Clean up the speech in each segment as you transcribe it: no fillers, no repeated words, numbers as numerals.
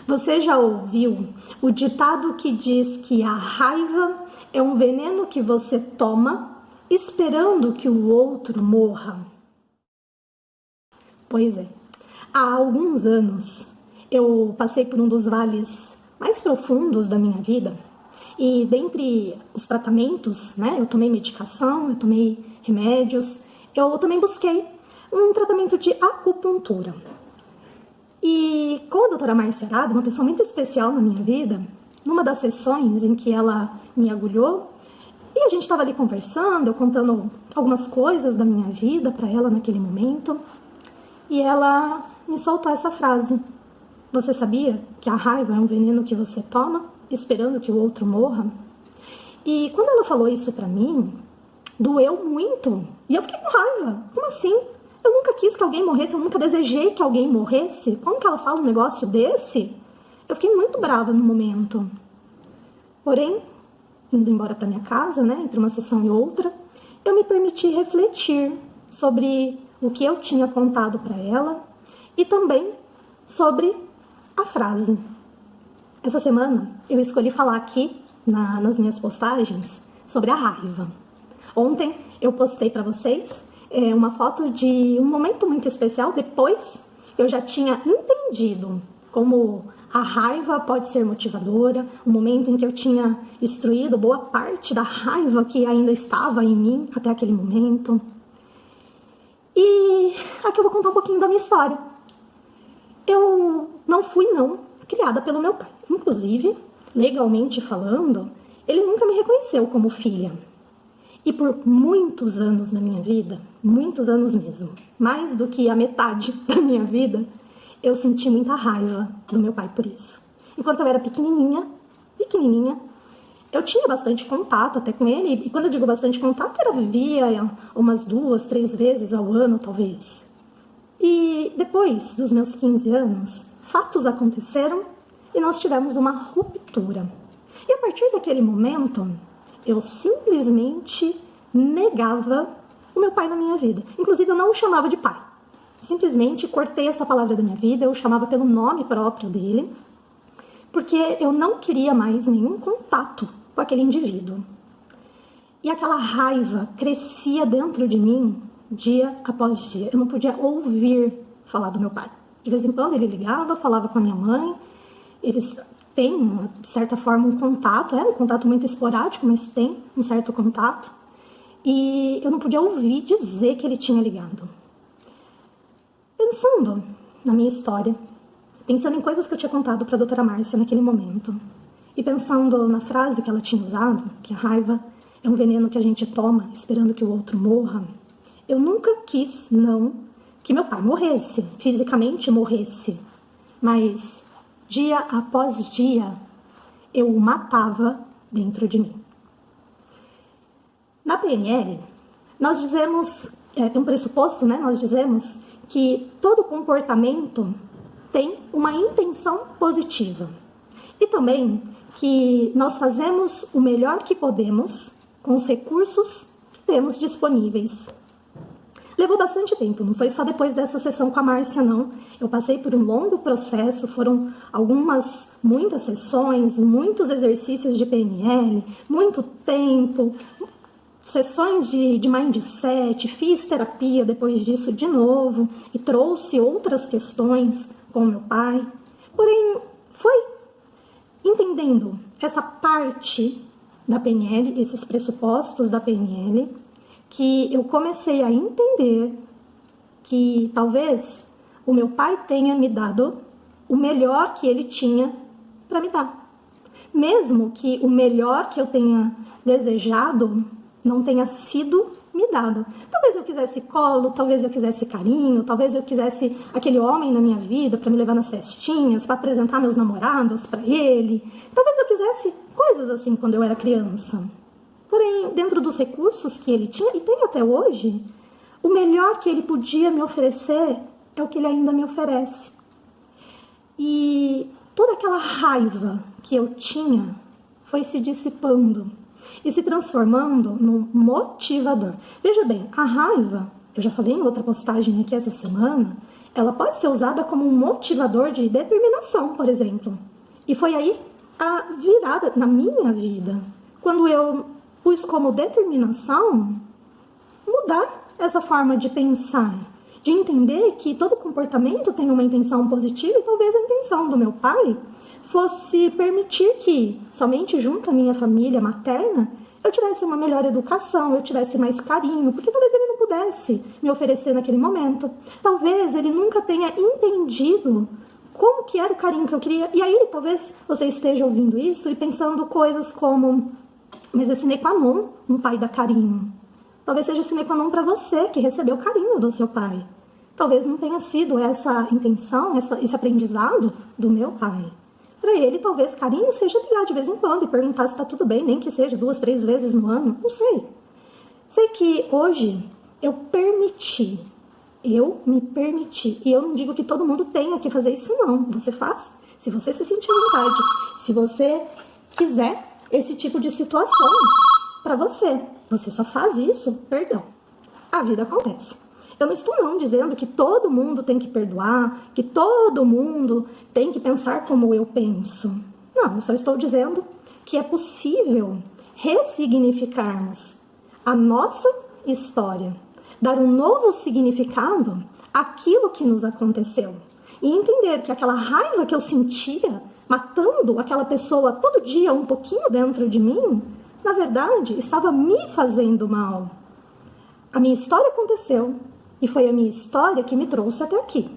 Você já ouviu o ditado que diz que a raiva é um veneno que você toma esperando que o outro morra? Pois é, há alguns anos eu passei por um dos vales mais profundos da minha vida e dentre os tratamentos, eu tomei medicação, eu tomei remédios, eu também busquei um tratamento de acupuntura. E com a doutora Márcia Arado, uma pessoa muito especial na minha vida, numa das sessões em que ela me agulhou, e a gente estava ali conversando, eu contando algumas coisas da minha vida para ela naquele momento, e ela me soltou essa frase: você sabia que a raiva é um veneno que você toma, esperando que o outro morra? E quando ela falou isso para mim, doeu muito, e eu fiquei com raiva. Como assim? Eu nunca quis que alguém morresse, eu nunca desejei que alguém morresse. Como que ela fala um negócio desse? Eu fiquei muito brava no momento. Porém, indo embora para minha casa, entre uma sessão e outra, eu me permiti refletir sobre o que eu tinha contado para ela e também sobre a frase. Essa semana eu escolhi falar aqui nas minhas postagens sobre a raiva. Ontem eu postei para vocês uma foto de um momento muito especial. Depois eu já tinha entendido como a raiva pode ser motivadora, um momento em que eu tinha extraído boa parte da raiva que ainda estava em mim até aquele momento. E aqui eu vou contar um pouquinho da minha história. Eu não fui criada pelo meu pai. Inclusive, legalmente falando, ele nunca me reconheceu como filha. E por muitos anos na minha vida, muitos anos mesmo, mais do que a metade da minha vida, eu senti muita raiva do meu pai por isso. Enquanto eu era pequenininha, eu tinha bastante contato até com ele, e quando eu digo bastante contato, era via umas 2, 3 vezes ao ano, talvez. E depois dos meus 15 anos, fatos aconteceram e nós tivemos uma ruptura. E a partir daquele momento, eu simplesmente negava o meu pai na minha vida. Inclusive, eu não o chamava de pai. Simplesmente cortei essa palavra da minha vida, eu o chamava pelo nome próprio dele, porque eu não queria mais nenhum contato com aquele indivíduo. E aquela raiva crescia dentro de mim dia após dia. Eu não podia ouvir falar do meu pai. De vez em quando ele ligava, falava com a minha mãe. Eles têm, de certa forma, um contato. É um contato muito esporádico, mas tem um certo contato. E eu não podia ouvir dizer que ele tinha ligado. Pensando na minha história, pensando em coisas que eu tinha contado para a doutora Márcia naquele momento, e pensando na frase que ela tinha usado, que a raiva é um veneno que a gente toma esperando que o outro morra, eu nunca quis, que meu pai morresse, fisicamente morresse, mas dia após dia eu o matava dentro de mim. Na PNL, nós dizemos, tem um pressuposto, nós dizemos que todo comportamento tem uma intenção positiva. E também que nós fazemos o melhor que podemos com os recursos que temos disponíveis. Levou bastante tempo, não foi só depois dessa sessão com a Márcia, não. Eu passei por um longo processo, foram muitas sessões, muitos exercícios de PNL, muito tempo, sessões de mindset, fiz terapia depois disso de novo e trouxe outras questões com meu pai. Porém, foi entendendo essa parte da PNL, esses pressupostos da PNL, que eu comecei a entender que talvez o meu pai tenha me dado o melhor que ele tinha para me dar. Mesmo que o melhor que eu tenha desejado não tenha sido me dado. Talvez eu quisesse colo, talvez eu quisesse carinho, talvez eu quisesse aquele homem na minha vida para me levar nas festinhas, para apresentar meus namorados para ele. Talvez eu quisesse coisas assim quando eu era criança. Porém, dentro dos recursos que ele tinha, e tem até hoje, o melhor que ele podia me oferecer é o que ele ainda me oferece. E toda aquela raiva que eu tinha foi se dissipando e se transformando num motivador. Veja bem, a raiva, eu já falei em outra postagem aqui essa semana, ela pode ser usada como um motivador de determinação, por exemplo. E foi aí a virada na minha vida, quando eu pus como determinação mudar essa forma de pensar, de entender que todo comportamento tem uma intenção positiva, e talvez a intenção do meu pai fosse permitir que, somente junto à minha família materna, eu tivesse uma melhor educação, eu tivesse mais carinho, porque talvez ele não pudesse me oferecer naquele momento. Talvez ele nunca tenha entendido como que era o carinho que eu queria. E aí, talvez você esteja ouvindo isso e pensando coisas como, mas é sine qua non um pai dar carinho. Talvez seja sine qua non para você, que recebeu carinho do seu pai. Talvez não tenha sido essa intenção, esse aprendizado do meu pai. Para ele, talvez carinho seja ligar de vez em quando e perguntar se está tudo bem, nem que seja 2, 3 vezes no ano, não sei. Sei que hoje eu me permiti, e eu não digo que todo mundo tenha que fazer isso não, você faz, se você se sentir à vontade, se você quiser esse tipo de situação para você só faz isso, perdão, a vida acontece. Eu não estou não dizendo que todo mundo tem que perdoar, que todo mundo tem que pensar como eu penso. Não, eu só estou dizendo que é possível ressignificarmos a nossa história, dar um novo significado àquilo que nos aconteceu e entender que aquela raiva que eu sentia, matando aquela pessoa todo dia um pouquinho dentro de mim, na verdade, estava me fazendo mal. A minha história aconteceu. E foi a minha história que me trouxe até aqui.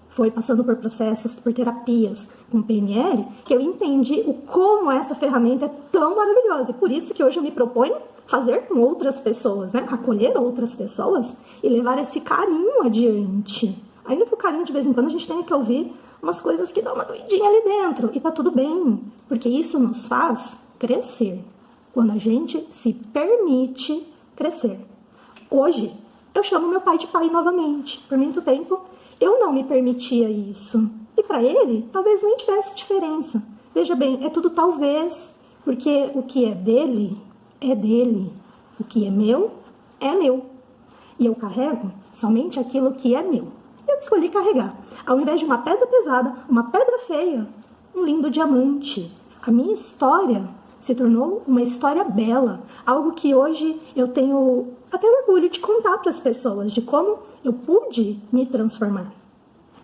Foi passando por processos, por terapias com PNL, que eu entendi o como essa ferramenta é tão maravilhosa. E por isso que hoje eu me proponho fazer com outras pessoas, né? Acolher outras pessoas e levar esse carinho adiante. Ainda que o carinho, de vez em quando, a gente tenha que ouvir umas coisas que dão uma doidinha ali dentro. E tá tudo bem, porque isso nos faz crescer. Quando a gente se permite crescer. Hoje, eu chamo meu pai de pai novamente. Por muito tempo, eu não me permitia isso. E para ele, talvez nem tivesse diferença. Veja bem, é tudo talvez, porque o que é dele, é dele. O que é meu, é meu. E eu carrego somente aquilo que é meu. Eu escolhi carregar. Ao invés de uma pedra pesada, uma pedra feia, um lindo diamante. A minha história se tornou uma história bela. Algo que hoje eu tenho até orgulho de contar para as pessoas, de como eu pude me transformar.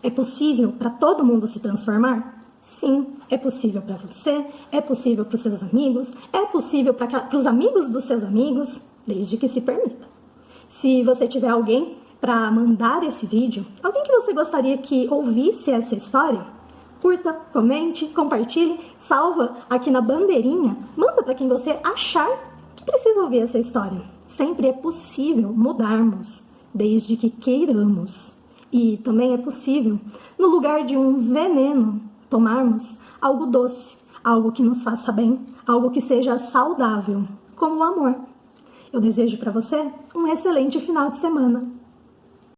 É possível para todo mundo se transformar? Sim, é possível para você, é possível para os seus amigos, é possível para os amigos dos seus amigos, desde que se permita. Se você tiver alguém para mandar esse vídeo, alguém que você gostaria que ouvisse essa história, curta, comente, compartilhe, salva aqui na bandeirinha, manda para quem você achar que precisa ouvir essa história. Sempre é possível mudarmos, desde que queiramos. E também é possível, no lugar de um veneno, tomarmos algo doce, algo que nos faça bem, algo que seja saudável, como o amor. Eu desejo para você um excelente final de semana.